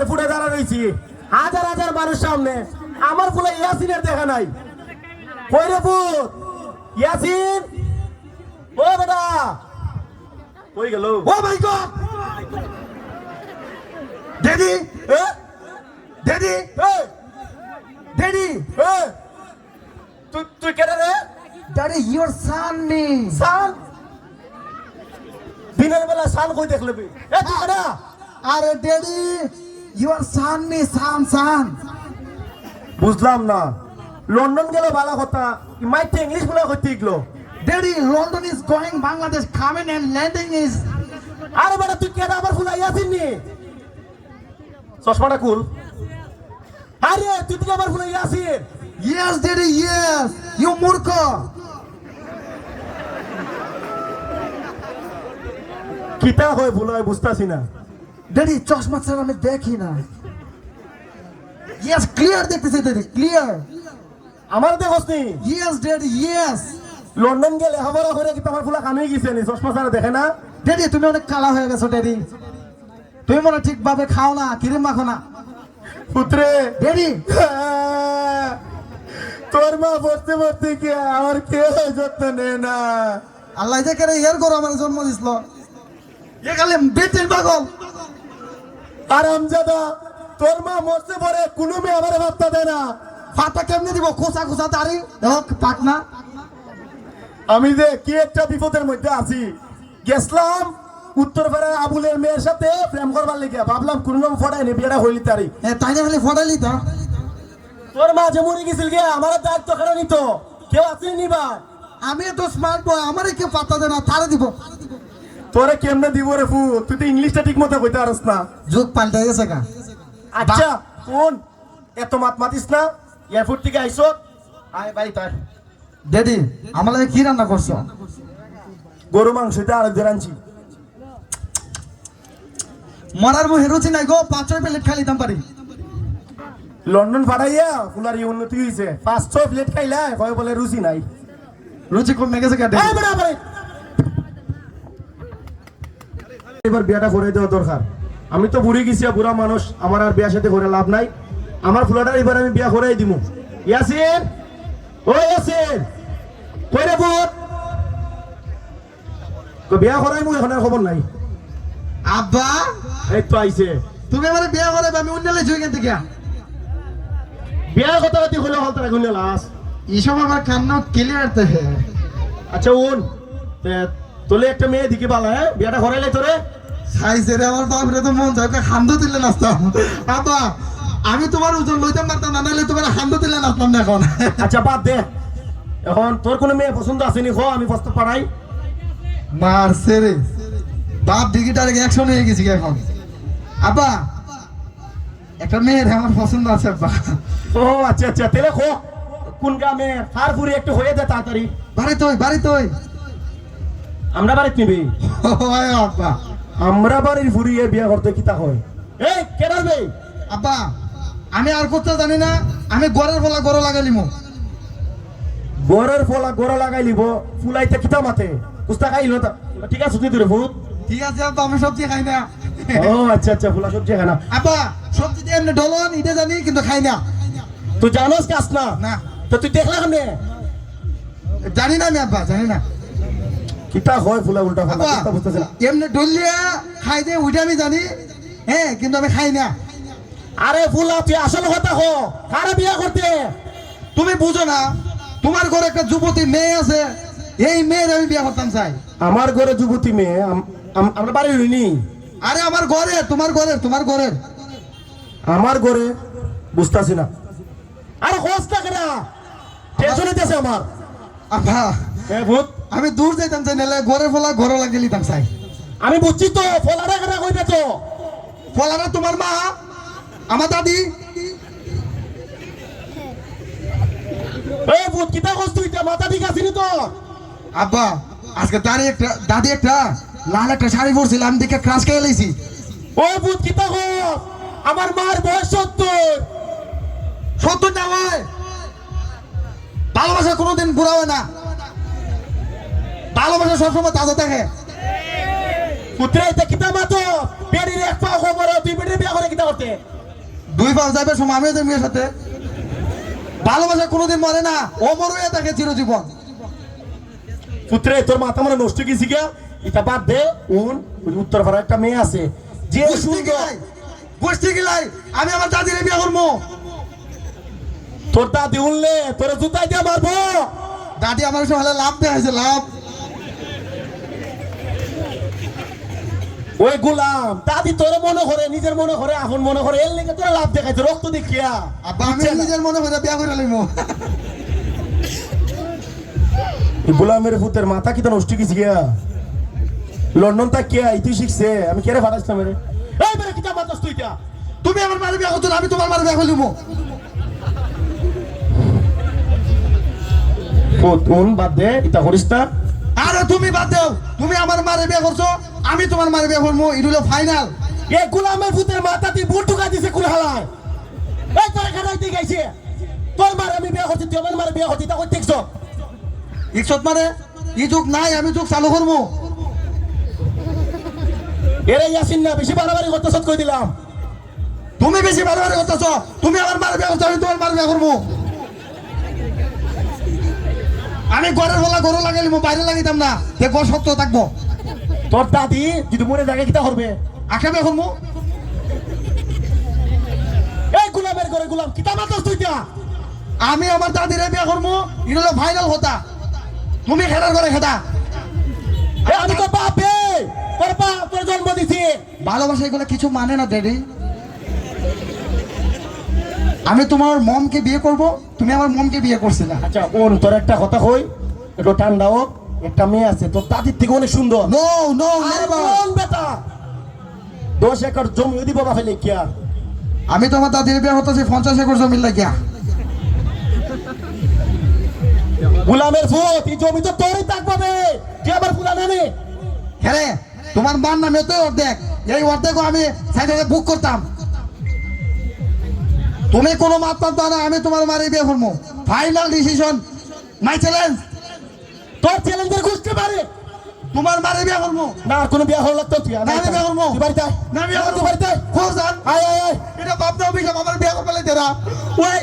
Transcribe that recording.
ফুটে দাঁড়া রয়েছি হাজার হাজার মানুষ সামনে আমার ফুলে ইয়াসিনের দেখা নাই কই রে ফুট ইয়াসিন ও বেটা কই গেল ও মাই গড ড্যাডি ড্যাডি ড্যাডি তুই কেটে রে ড্যাডি ইওর সান মি সান দিনের বেলা সান কই দেখলে তুই কেডা আরে ড্যাডি ইওর সান মি সান বুঝলাম না লন্ডন গেলে ভালো কথা মাইতে ইংলিশ বলে কইতে গেলো daddy London is going Bangladesh coming and landing is আরে বেটা তুই কেডা আবার ফুলাই আসিস নি চশমাটা খুল আরে তুই তো আবার ফুলাই আসিস ইয়েস ড্যাডি ইয়েস ইউ মূর্খ কিতা হয় ফুলাই বুঝতাছি না ড্যাডি চশমা ছাড়া আমি দেখি না ইয়েস ক্লিয়ার দেখতেছি ড্যাডি ক্লিয়ার আমার দেখোস নি ইয়েস ড্যাডি ইয়েস লন্ডন গেলে হামারা করে কি তোমার ফুলা কামে গেছে নি চশমা ছাড়া দেখে না ড্যাডি তুমি অনেক কালা হয়ে গেছো ড্যাডি তুমি মনে ঠিকভাবে খাও না ক্রিম মাখো না পুত্রে ড্যাডি তোর মা বসতে বসতে কি আমার কেউ যত্ন নেয় না আল্লাহ যে করে ইয়ার করো আমার জন্ম দিছিল এ খালি বেটের পাগল আরামজাদা তোর মা মরতে পরে কোনো মেয়ে আমার ভাবতা দেয় না ফাটা কেমনে দিব খোসা খোসা দাড়ি দেখো পাক না আমি যে কি একটা বিপদের মধ্যে আছি গেছলাম উত্তরপাড়ার আবুলের মেয়ের সাথে প্রেম করবার লেগে ভাবলাম কোন নাম ফটাই নি বিয়েটা হইলি তারি তাই না খালি ফটাইলি তো তোর মা যে মরে গেছিল গে আমার দায়িত্ব কেন নিত কেউ আসেনি নিবা আমি তো স্মার্ট বয় আমারে কেউ পাত্তা দেয় না তারে দিব তোরে কেমনে দিব রে ফু তুই তো ইংলিশটা ঠিক মতো কইতে পারস না যুগ পাল্টে গেছে গা আচ্ছা কোন এত মাত মাতিস না এয়ারপোর্ট থেকে আইসো আয় বাড়ি তার ড্যাডি আমার লাগে কি রান্না করছো গরু মাংসটা আরেক দের আনছি মরার মুহে রুচি নাই গো 5-6 প্লেট খালি দাম পারি লন্ডন ফাটাইয়া ফুলার উন্নতি হয়েছে 5-6 প্লেট খাইলা কয় বলে রুচি নাই রুচি কমে গেছে গা এই বড় বড় এবার বিয়াটা করে দেওয়া দরকার আমি তো বুড়ি গেছি বুড়া মানুষ আমার আর বিয়ার সাথে করে লাভ নাই আমার ফুলাটার এবার আমি বিয়া করেই দিমু ইয়াসিন ও ইয়াসিন কই রে বুট তো বিয়া করাই মু এখন আর খবর নাই আব্বা এই তো আইছে তুমি আমারে বিয়া করাবে আমি উন্নলে জুই কেন থেকে বিয়ার কথা বাতি হলে হল তারা গুনে লাস এইসব আমার কান্না ক্লিয়ার তো আচ্ছা উন তোলে একটা মেয়ে দিকে বালা হ্যাঁ বিয়াটা করাইলে তোরে সাইজে রে আমার বাপরে তো মন যায় খান্দো দিলে নাস্তাম আব্বা আমি তোমার ওজন লইতাম না না নাইলে তোমার খান্দো দিলে নাস্তাম না এখন আচ্ছা বাদ দে এখন তোর কোনো মেয়ে পছন্দ আসেনি খো আমি প্রস্তাব পাঠাই মারছে রে বাপ ডিগিটার অ্যাকশন হয়ে গেছি এখন আব্বা একটা মেয়ের আমার পছন্দ আছে আব্বা ও আচ্ছা আচ্ছা তেলে খো কোন গ্রামে ফারফুরি একটু হয়ে দে তাড়াতাড়ি বাড়ি তুই আমরা বাড়িতে নিবি ওই আব্বা আমরা বাড়ির ফুরিয়ে বিয়া করতে কিতা হয় এই কেডা বে আব্বা আমি আর করতে জানি না আমি গড়ের ফলা গড় লাগাইলিমু গড়ের ফলা গড় লাগাই লিব ফুলাইতে কিতা মাতে কুস্তা খাইলো তা ঠিক আছে তুই দূরে ভূত ঠিক আছে আব্বা আমি সবজি খাই না ও আচ্ছা আচ্ছা ফুলা সবজি খানা আব্বা সবজি দিয়ে এমনি ডলন এটা জানি কিন্তু খাই না তুই জানোস কাজ না না তো তুই দেখলা কেমনে জানি না আমি আব্বা জানি না কিতা হয় ফুলা উল্টা ফালা আব্বা কিতা বুঝতেছ না এমনি ডলিয়া খাই দে ওইটা আমি জানি হ্যাঁ কিন্তু আমি খাই না আরে ফুলা তুই আসল কথা হো কারে বিয়া করতে তুমি বুঝো না তোমার ঘরে একটা যুবতী মেয়ে আছে এই মেয়ের আমি বিয়ে করতাম চাই আমার ঘরে যুবতী মেয়ে আমরা বাড়ি হইনি আরে আমার ঘরে তোমার ঘরের আমার ঘরে বুঝতাছি না আরে হোস না কেনা টেনশন হইতেছে আমার আব্বা এ ভূত আমি দূর যাইতাম চাই নাহলে ঘরে ফলা ঘর লাগিয়ে নিতাম চাই আমি বুঝছি তো ফলাটা কেনা কইবে তো ফলারা তোমার মা আমার দাদি এই ভূত কিতা কস তুই মাথা ঠিক আছে নি তো আব্বা আজকে দাদি একটা লাল একটা শাড়ি পরছিল আমি দেখে ক্রাশ খেয়ে লাইছি ও ভূত কিতা কস আমার মার বয়স 70 না হয় ভালোবাসা কোনোদিন বুড়া হয় না ভালোবাসা সবসময় তাজা থাকে পুত্রে এটা কিতা মাতো পেড়ির এক পাও খবর তুই পেড়ির বিয়া করে কিতা করতে দুই পাঁচ যাইবে সময় আমিও যাই মেয়ের সাথে ভালোবাসা কোনোদিন মরে না ও মরুয়ে থাকে চিরজীবন পুত্রে তোর মাথা মনে নষ্ট গেছি গিয়া এটা বাদ দে উত্তর পাড়ার একটা মেয়ে আছে যে সুন্দর গোষ্ঠী গিলাই আমি আমার দাদিরে বিয়ে করবো তোর দাদি উনলে তোর জুতাই দিয়ে মারবো দাদি আমার সঙ্গে লাভ দেওয়া হয়েছে লাভ ওই গোলাম দাদি তোর মনে করে নিজের মনে করে এখন মনে করে এর লেগে তোরা লাভ দেখাইছে রক্ত দেখিয়া আব্বা আমি নিজের মনে করে বিয়ে করে লইমু গোলামের ভূতের মাথা কি তো নষ্ট গেছি গিয়া লন্ডন তা কে তুই শিখছে আমি কেড়ে ফাটাইছিলাম রে এই বেরে কিতা মাতাস তুই তা তুমি আমার মারে বিয়ে করছো আমি তোমার মারে বিয়ে করে লইমু তুন বাদ দে এটা করিস না আরে তুমি বাদ দাও তুমি আমার মারে বিয়ে করছো আমি তোমার মারে বিয়ে করবো এটা হলো ফাইনাল এ গোলামের ভূতের মাথা তুই বুট ঢুকা দিছে কোন হালায় এই তোর খানাই দিয়ে গাইছে তোর মারে আমি বিয়ে করছি তুই আমার মারে বিয়ে করছি তা কই দেখছ ইজ্জত মারে ই যুগ নাই আমি যুগ চালু করবো এরে ইয়াসিন না বেশি বাড়াবাড়ি করতেছ কই দিলাম তুমি বেশি বাড়াবাড়ি করতেছো তুমি আমার মারে বিয়ে করছো আমি তোমার মারে বিয়ে করবো আমি ঘরের বলা গরু লাগাইলিমু বাইরে লাগাইতাম না যে ঘর শক্ত থাকবো তোর দাদি যদি মনে জায়গায় কিতা করবে আঁকা বিয়ে করবো এই গোলামের ঘরে গোলাম কিতা মাতাস তুই তা আমি আমার দাদিরে বিয়ে করবো এটা হলো ফাইনাল কথা তুমি খেলার ঘরে খেতা আমি তো বাপে তোর বাপ তোর জন্ম দিছি ভালোবাসা এগুলো কিছু মানে না ড্যাডি আমি তোমার মমকে বিয়ে করব তুমি আমার মমকে বিয়ে করছে না আচ্ছা তোর একটা কথা কই একটু ঠান্ডা হোক একটা মেয়ে আছে তোর দাদির থেকে অনেক সুন্দর নো নো আরে কোন বেটা 10 একর জমি দিব বাপে লেখিয়া আমি তোমার দাদির বিয়ে হতেছি 50 একর জমি লাগিয়া গোলামের ভূত এই জমি তো তোরই থাকবে কি আবার ফুলা নানি হ্যাঁ তোমার মান নামে তো অর্ধেক এই অর্ধেক আমি সাইডে বুক করতাম তুমি কোনো মাপ মাপ দাও না আমি তোমার মারে বিয়ে করবো ফাইনাল ডিসিশন মাই চ্যালেঞ্জ তোর চ্যালেঞ্জের গুছতে পারে তোমার মারে বিয়ে করবো না আর কোনো বিয়া হল লাগতো তুই না আমি বিয়ে করবো তুই বাড়িতে আয়। না বিয়ে করবো তুই বাড়িতে আয়। খোঁজ আয় আয় আয় এটা বাপ দাও বিঘা আমার বিয়ে করবে দেরা ওই